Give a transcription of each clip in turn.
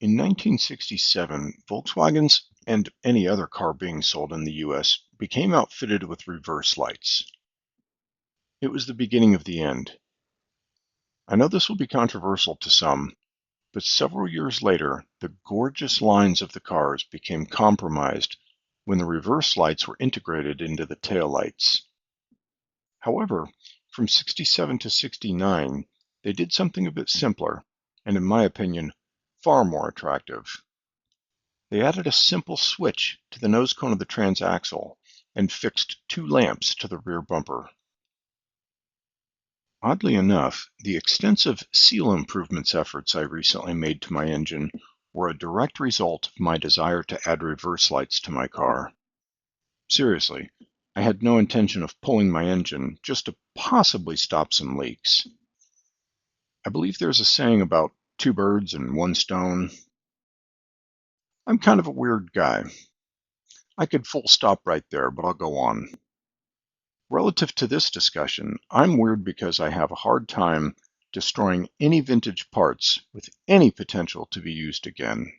In 1967, Volkswagens and any other car being sold in the US became outfitted with reverse lights. It was the beginning of the end. I know this will be controversial to some, but several years later, the gorgeous lines of the cars became compromised when the reverse lights were integrated into the taillights. However, from 67 to 69, they did something a bit simpler, and in my opinion, far more attractive. They added a simple switch to the nose cone of the transaxle and fixed two lamps to the rear bumper. Oddly enough, the extensive seal improvements efforts I recently made to my engine were a direct result of my desire to add reverse lights to my car. Seriously, I had no intention of pulling my engine, just to possibly stop some leaks. I believe there's a saying about two birds and one stone. I'm kind of a weird guy. I could full stop right there, but I'll go on. Relative to this discussion, I'm weird because I have a hard time destroying any vintage parts with any potential to be used again.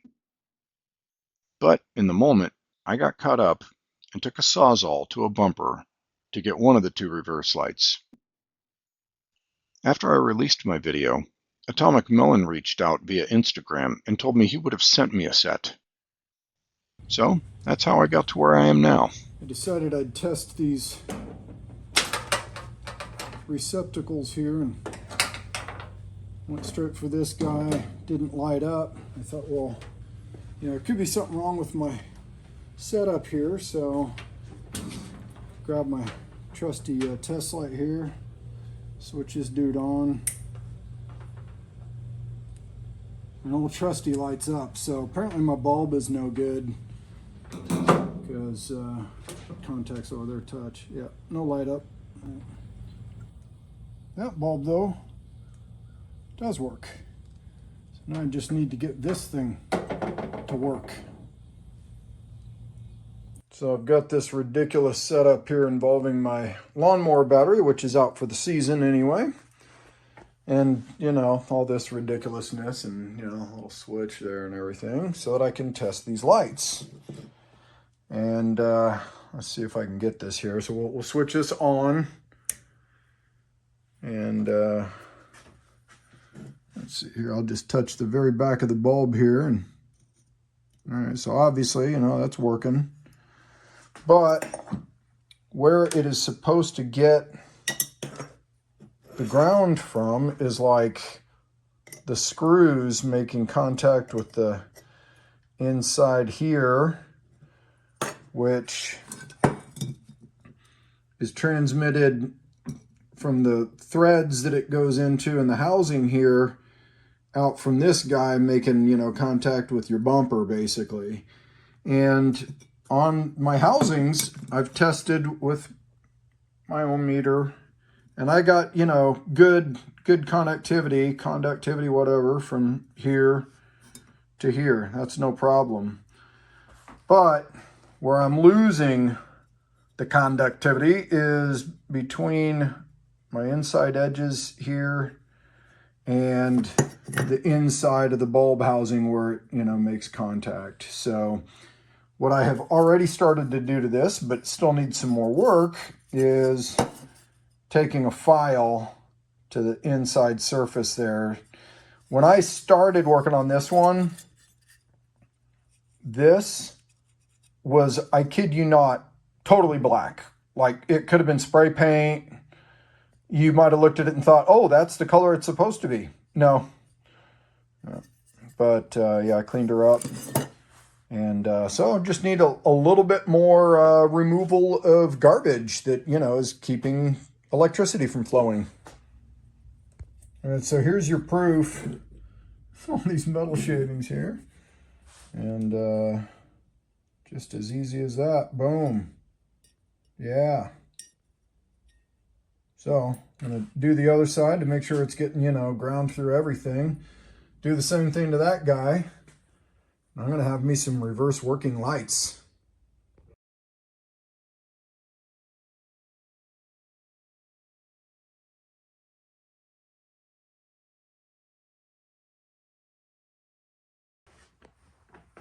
But in the moment, I got caught up and took a sawzall to a bumper to get one of the two reverse lights. After I released my video, Atomic Melon reached out via Instagram and told me he would have sent me a set. So that's how I got to where I am now. I decided I'd test these receptacles here and went straight for this guy. Didn't light up. I thought, well, there could be something wrong with my setup here, so grab my trusty test light here, switch this dude on, and old trusty lights up. So apparently my bulb is no good because contacts over there touch. Yeah, no light up. That bulb though does work. So now I just need to get this thing to work. So I've got this ridiculous setup here involving my lawnmower battery, which is out for the season anyway. And, all this ridiculousness and, a little switch there and everything so that I can test these lights. And let's see if I can get this here. So we'll switch this on. And let's see here. I'll just touch the very back of the bulb here. And all right, so obviously, that's working. But where it is supposed to get the ground from is like the screws making contact with the inside here, which is transmitted from the threads that it goes into in the housing here out from this guy making, contact with your bumper basically. And on my housings, I've tested with my own meter, and I got, good conductivity, whatever, from here to here. That's no problem. But where I'm losing the conductivity is between my inside edges here and the inside of the bulb housing where it, makes contact. So what I have already started to do to this, but still needs some more work, is taking a file to the inside surface there. When I started working on this one, this was, I kid you not, totally black. Like it could have been spray paint. You might have looked at it and thought, oh, that's the color it's supposed to be. No. But yeah, I cleaned her up. And so just need a little bit more removal of garbage that, is keeping electricity from flowing. All right, so here's your proof. All these metal shavings here. And just as easy as that. Boom. Yeah. So I'm going to do the other side to make sure it's getting, ground through everything. Do the same thing to that guy. I'm going to have me some reverse working lights.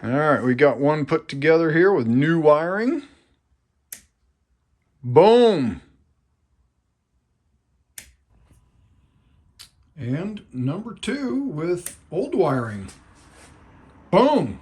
All right, we got one put together here with new wiring. Boom. And number 2 with old wiring. Boom.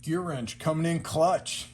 Gear wrench coming in clutch.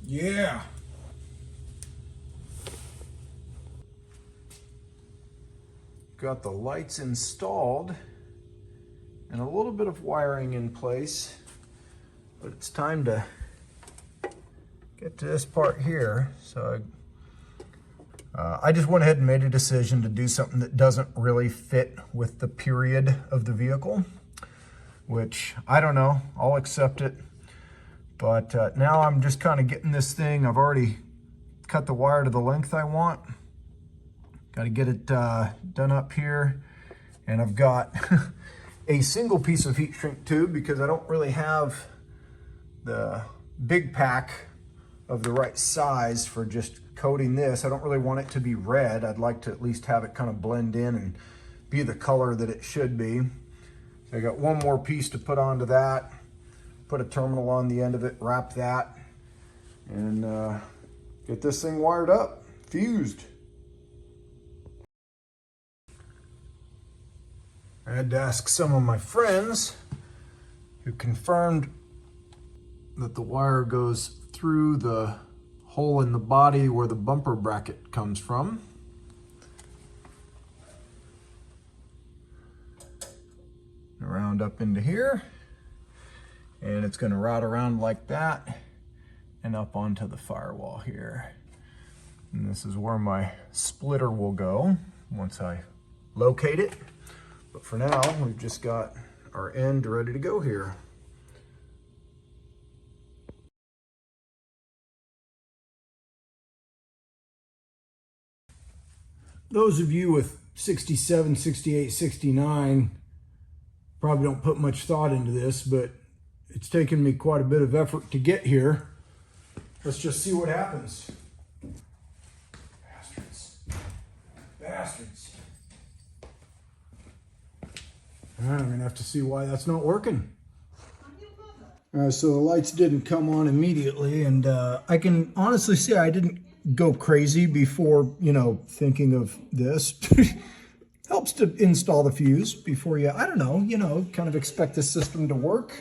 Yeah. Got the lights installed and a little bit of wiring in place, but it's time to get to this part here. So I just went ahead and made a decision to do something that doesn't really fit with the period of the vehicle, which I don't know, I'll accept it. But now I'm just kind of getting this thing. I've already cut the wire to the length I want. Got to get it done up here. And I've got a single piece of heat shrink tube because I don't really have the big pack of the right size for just coating this. I don't really want it to be red. I'd like to at least have it kind of blend in and be the color that it should be. So I got one more piece to put onto that. Put a terminal on the end of it, wrap that, and get this thing wired up, fused. I had to ask some of my friends who confirmed that the wire goes through the hole in the body where the bumper bracket comes from. Around up into here. And it's going to route around like that and up onto the firewall here. And this is where my splitter will go once I locate it. But for now, we've just got our end ready to go here. Those of you with 67, 68, 69 probably don't put much thought into this, but it's taken me quite a bit of effort to get here. Let's just see what happens. Bastards. Bastards. All right, I'm gonna have to see why that's not working. So the lights didn't come on immediately, and I can honestly say I didn't go crazy before, thinking of this. Helps to install the fuse before you, I don't know, kind of expect the system to work.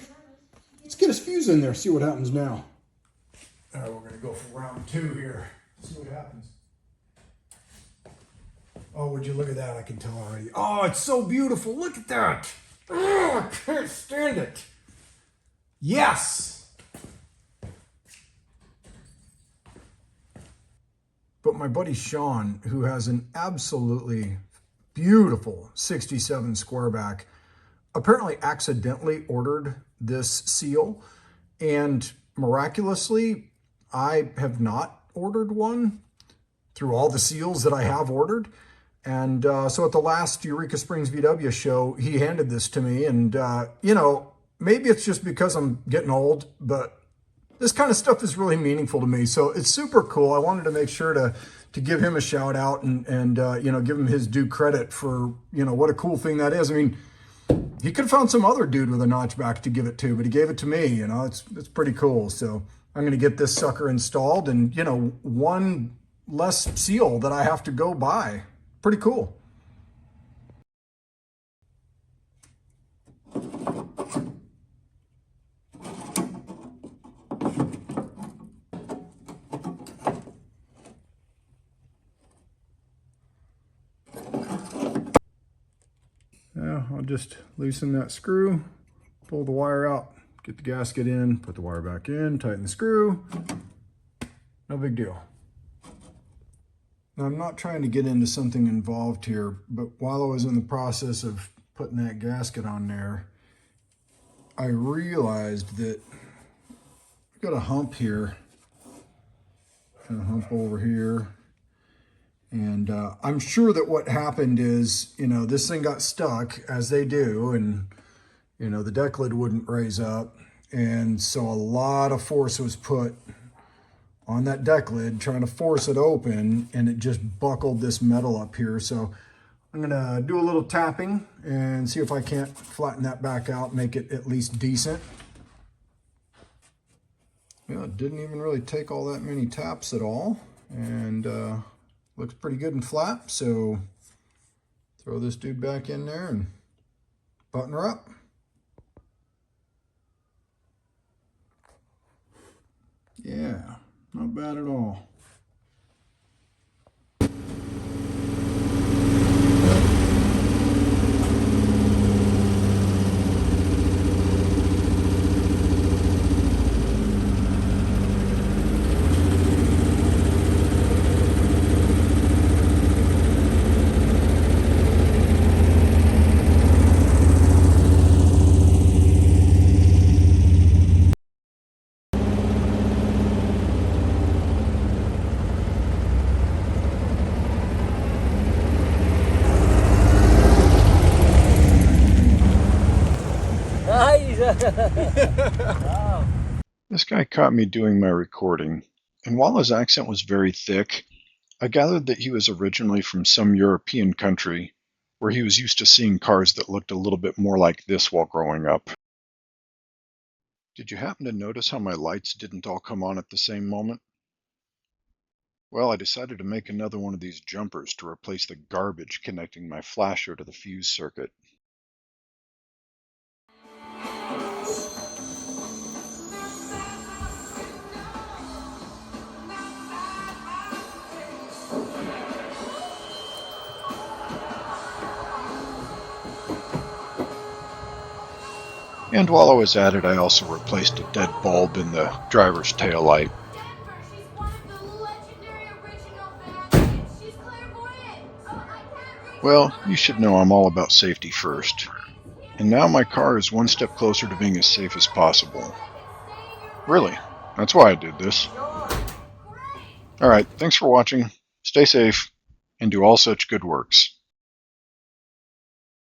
Let's get his fuse in there, see what happens now. All right, we're gonna go for round 2 here. See what happens. Oh, would you look at that? I can tell already. Oh, it's so beautiful. Look at that. Oh, I can't stand it. Yes. But my buddy Sean, who has an absolutely beautiful 67 squareback, apparently accidentally ordered this seal, and miraculously I have not ordered one through all the seals that I have ordered. And so at the last Eureka Springs VW show, he handed this to me, and maybe it's just because I'm getting old, but this kind of stuff is really meaningful to me. So it's super cool. I wanted to make sure to give him a shout out and give him his due credit for, what a cool thing that is. I mean, he could have found some other dude with a notchback to give it to, but he gave it to me. It's pretty cool. So I'm going to get this sucker installed, and one less seal that I have to go buy. Pretty cool. Now I'll just loosen that screw, pull the wire out, get the gasket in, put the wire back in, tighten the screw. No big deal. Now I'm not trying to get into something involved here, but while I was in the process of putting that gasket on there, I realized that I've got a hump here and a hump over here. And I'm sure that what happened is, this thing got stuck, as they do, and, the deck lid wouldn't raise up. And so a lot of force was put on that deck lid, trying to force it open, and it just buckled this metal up here. So I'm gonna do a little tapping and see if I can't flatten that back out, make it at least decent. Yeah, it didn't even really take all that many taps at all. And looks pretty good and flat, so throw this dude back in there and button her up. Yeah, not bad at all. This guy caught me doing my recording, and while his accent was very thick, I gathered that he was originally from some European country where he was used to seeing cars that looked a little bit more like this while growing up. Did you happen to notice how my lights didn't all come on at the same moment? Well, I decided to make another one of these jumpers to replace the garbage connecting my flasher to the fuse circuit. And while I was at it, I also replaced a dead bulb in the driver's taillight. Well, you should know I'm all about safety first. And now my car is one step closer to being as safe as possible. Really, that's why I did this. Alright, thanks for watching, stay safe, and do all such good works.